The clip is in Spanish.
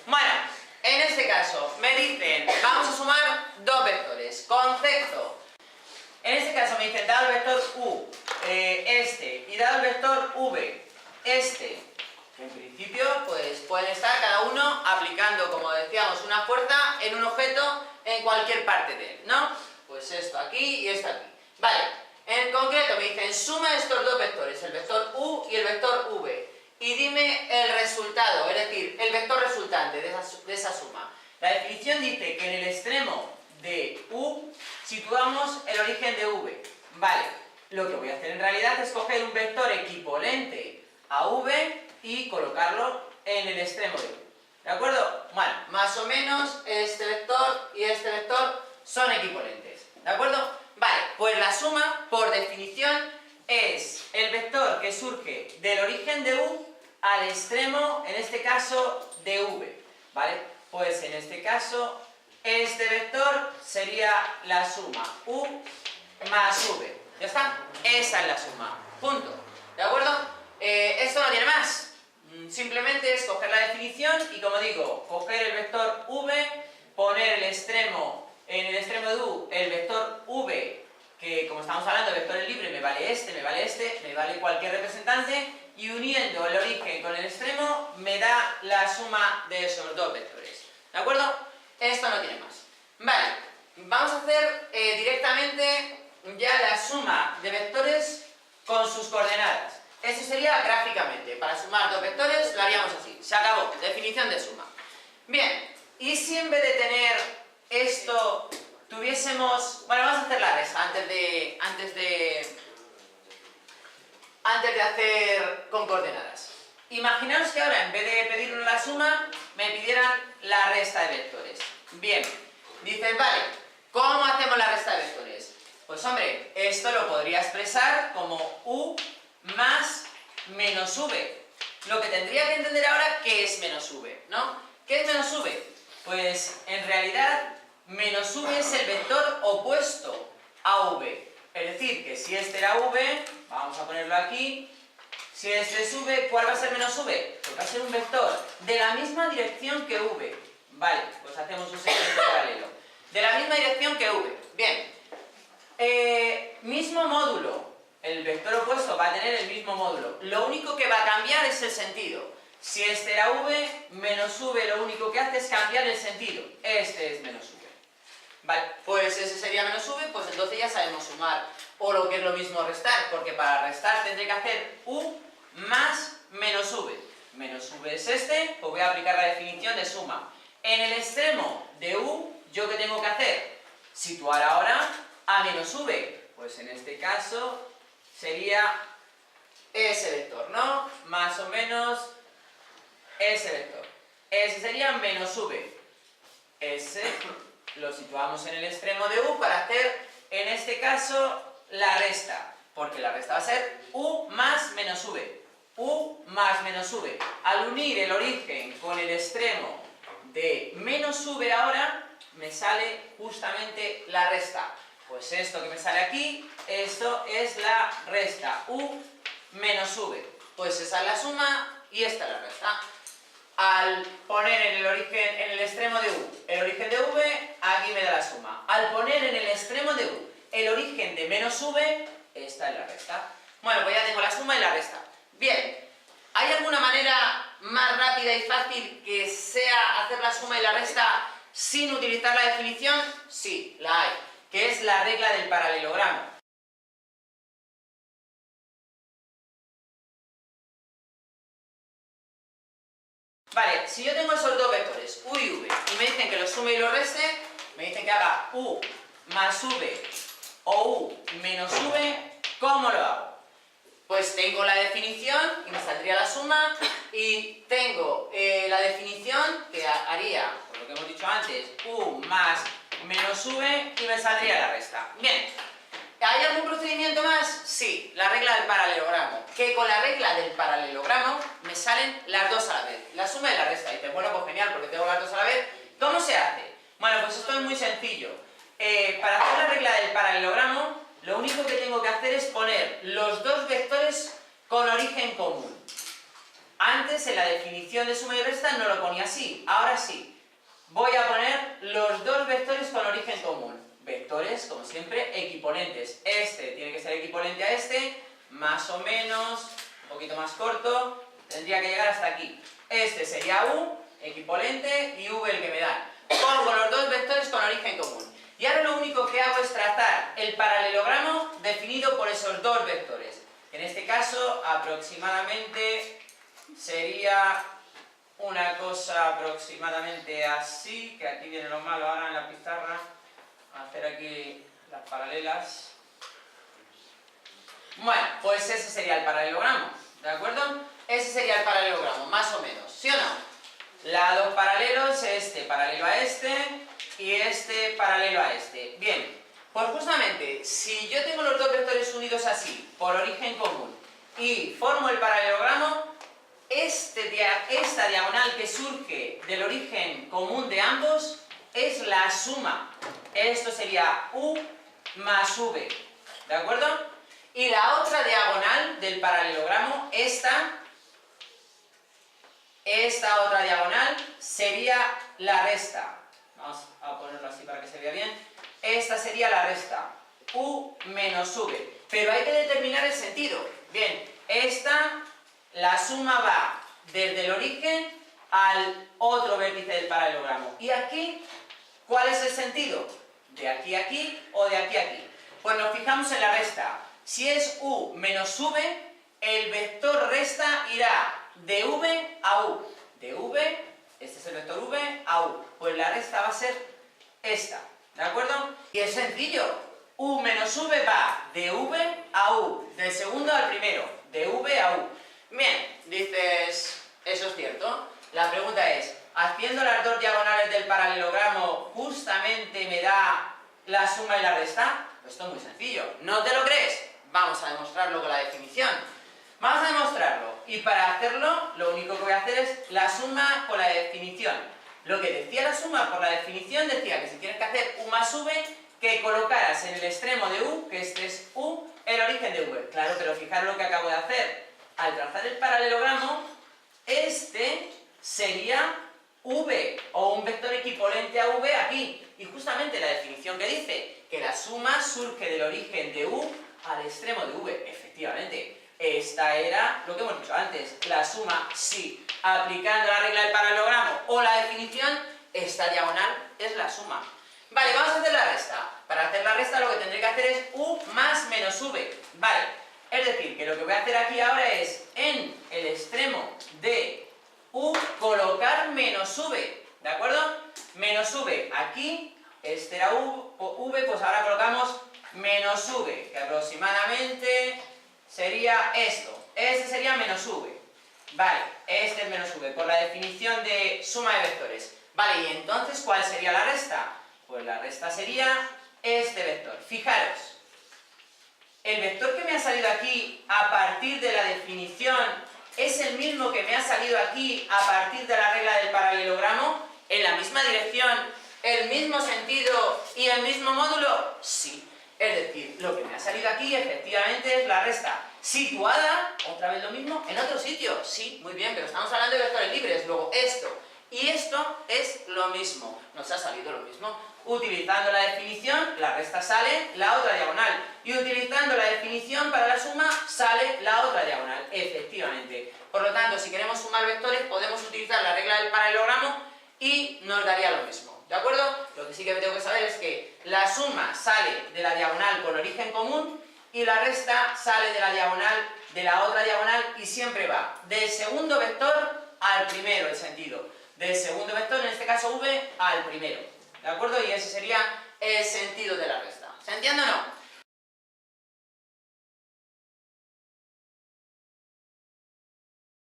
Bueno, en este caso me dicen, vamos a sumar dos vectores. Concepto. En este caso me dicen, dado el vector u, este, y dado el vector v, este. En principio, pues pueden estar cada uno aplicando, como decíamos, una fuerza en un objeto en cualquier parte de él, ¿no? Pues esto aquí y esto aquí. Vale, en concreto me dicen, suma estos dos vectores, el vector u y el vector v, y dime el resultado, es decir, el vector resultante de esa suma. La definición dice que en el extremo de u situamos el origen de v. Vale, lo que voy a hacer en realidad es coger un vector equivalente a v y colocarlo en el extremo de u. ¿De acuerdo? Bueno, más o menos este vector y este vector son equivalentes. ¿De acuerdo? Vale, pues la suma, por definición, es el vector que surge del origen de u al extremo, en este caso, de v. ¿Vale? Pues en este caso, este vector sería la suma u más v. ¿Ya está? Esa es la suma. Punto. ¿De acuerdo? Esto no tiene más. Simplemente es coger la definición y, como digo, coger el vector v, poner en el extremo de u el vector v, que como estamos hablando de vectores libres, me vale este, me vale cualquier representante, y uniendo el origen con el extremo me da la suma de esos dos vectores. ¿De acuerdo? Esto no tiene más. Vale, vamos a hacer directamente ya la suma de vectores con sus coordenadas. Eso sería gráficamente. Para sumar dos vectores lo haríamos así. Se acabó. Definición de suma. Bien, y si en vez de tener esto tuviésemos... Bueno, vamos a hacer la resta antes de hacer con coordenadas. Imaginaos que ahora, en vez de pedirnos la suma, me pidieran la resta de vectores. Bien, dices, vale, ¿cómo hacemos la resta de vectores? Pues hombre, esto lo podría expresar como u más menos v. Lo que tendría que entender ahora, ¿qué es menos v? ¿No? ¿Qué es menos v? Pues en realidad, menos v es el vector opuesto a v. Es decir, que si este era v, vamos a ponerlo aquí, si este es v, ¿cuál va a ser menos v? Pues va a ser un vector de la misma dirección que v. Vale, pues hacemos un segmento paralelo. De la misma dirección que v. Bien. Mismo módulo. El vector opuesto va a tener el mismo módulo. Lo único que va a cambiar es el sentido. Si este era v, menos v lo único que hace es cambiar el sentido. Este es menos v. Vale, pues ese sería menos v, pues entonces ya sabemos sumar. O lo que es lo mismo restar, porque para restar tendré que hacer u más menos v. Menos v es este, pues voy a aplicar la definición de suma. En el extremo de u, ¿yo qué tengo que hacer? Situar ahora a menos v. Pues en este caso sería ese vector, ¿no? Más o menos ese vector. Ese sería menos v. Ese lo situamos en el extremo de u para hacer, en este caso, la resta. Porque la resta va a ser u más menos v. U más menos v. Al unir el origen con el extremo de menos v ahora, me sale justamente la resta. Pues esto que me sale aquí, esto es la resta, u menos v. Pues esa es la suma y esta es la resta. Al poner en el extremo de u el origen de v, aquí me da la suma. Al poner en el extremo de u el origen de menos v, esta es la resta. Bueno, pues ya tengo la suma y la resta. Bien, ¿hay alguna manera más rápida y fácil que sea hacer la suma y la resta sin utilizar la definición? Sí, la hay, que es la regla del paralelogramo. Vale, si yo tengo esos dos vectores, u y v, y me dicen que los sume y los reste, me dicen que haga u más v o u menos v, ¿cómo lo hago? Pues tengo la definición y me saldría la suma, y tengo la definición que haría, por lo que hemos dicho antes, u más menos v y me saldría la resta. Bien, ¿hay algún procedimiento más? Sí, la regla del paralelogramo. Que con la regla del paralelogramo me salen las dos a la vez, la suma y la resta. Y dices, bueno, pues genial, porque tengo las dos a la vez. ¿Cómo se hace? Bueno, pues esto es muy sencillo. Para hacer la regla del paralelogramo, lo único que tengo que hacer es poner los dos vectores con origen común. Antes en la definición de suma y resta no lo ponía así, ahora sí. Voy a poner los dos vectores con origen común. Vectores, como siempre, equiponentes. Este tiene que ser equiponente a este, más o menos, un poquito más corto, tendría que llegar hasta aquí. Este sería U, equiponente, y V el que me da. Pongo los dos vectores con origen común. Y ahora lo único que hago es trazar el paralelogramo definido por esos dos vectores. En este caso, aproximadamente sería una cosa aproximadamente así, que aquí viene lo malo ahora en la pizarra, hacer aquí las paralelas. Bueno, pues ese sería el paralelogramo, ¿de acuerdo? Ese sería el paralelogramo, más o menos, ¿sí o no? Lados paralelos, este paralelo a este y este paralelo a este. Bien, pues justamente, si yo tengo los dos vectores unidos así, por origen común, y formo el paralelogramo, esta diagonal que surge del origen común de ambos es la suma. Esto sería U más V, ¿de acuerdo? Y la otra diagonal del paralelogramo, esta otra diagonal sería la resta. Vamos a ponerlo así para que se vea bien. Esta sería la resta, U menos V. Pero hay que determinar el sentido. Bien, la suma va desde el origen al otro vértice del paralelogramo. ¿Y aquí cuál es el sentido? ¿De aquí a aquí o de aquí a aquí? Pues nos fijamos en la resta. Si es U menos V, el vector resta irá de V a U. De V, este es el vector V, a U. Pues la resta va a ser esta, ¿de acuerdo? Y es sencillo. U menos V va de V a U, del segundo al primero, de V a U. Bien, dices, eso es cierto. La pregunta es, haciendo las dos diagonales del paralelogramo, ¿justamente me da la suma y la resta? Pues esto es muy sencillo. ¿No te lo crees? Vamos a demostrarlo con la definición. Vamos a demostrarlo. Y para hacerlo, lo único que voy a hacer es la suma con la definición. Lo que decía la suma por la definición decía que si tienes que hacer U más V, que colocaras en el extremo de U, que este es U, el origen de V. Claro, pero fijaros lo que acabo de hacer. Al trazar el paralelogramo, este sería V, o un vector equivalente a V aquí. Y justamente la definición que dice que la suma surge del origen de U al extremo de V. Efectivamente, esta era lo que hemos dicho antes, la suma, sí. Aplicando la regla del paralelogramo o la definición, esta diagonal es la suma. Vale, vamos a hacer la resta. Para hacer la resta lo que tendré que hacer es U más menos V. Vale, es decir, que lo que voy a hacer aquí ahora es en el extremo de U colocar menos V, ¿de acuerdo? Menos V aquí, este era V, pues ahora colocamos menos V, que aproximadamente sería esto. Este sería menos V. Vale, este es menos V, por la definición de suma de vectores. Vale, y entonces, ¿cuál sería la resta? Pues la resta sería este vector. Fijaros, el vector que me ha salido aquí a partir de la definición es el mismo que me ha salido aquí a partir de la regla del paralelogramo, en la misma dirección, el mismo sentido y el mismo módulo. Sí, es decir, lo que me ha salido aquí efectivamente es la resta situada, otra vez lo mismo, en otro sitio. Sí, muy bien, pero estamos hablando de vectores libres. Luego esto y esto es lo mismo, nos ha salido lo mismo. Utilizando la definición, la resta sale la otra diagonal. Y utilizando la definición para la suma, sale la otra diagonal. Efectivamente. Por lo tanto, si queremos sumar vectores, podemos utilizar la regla del paralelogramo y nos daría lo mismo. ¿De acuerdo? Lo que sí que tengo que saber es que la suma sale de la diagonal con origen común y la resta sale de la diagonal de la otra diagonal y siempre va del segundo vector al primero, el sentido. Del segundo vector, en este caso V, al primero. ¿De acuerdo? Y ese sería el sentido de la resta. ¿Se entiende o no?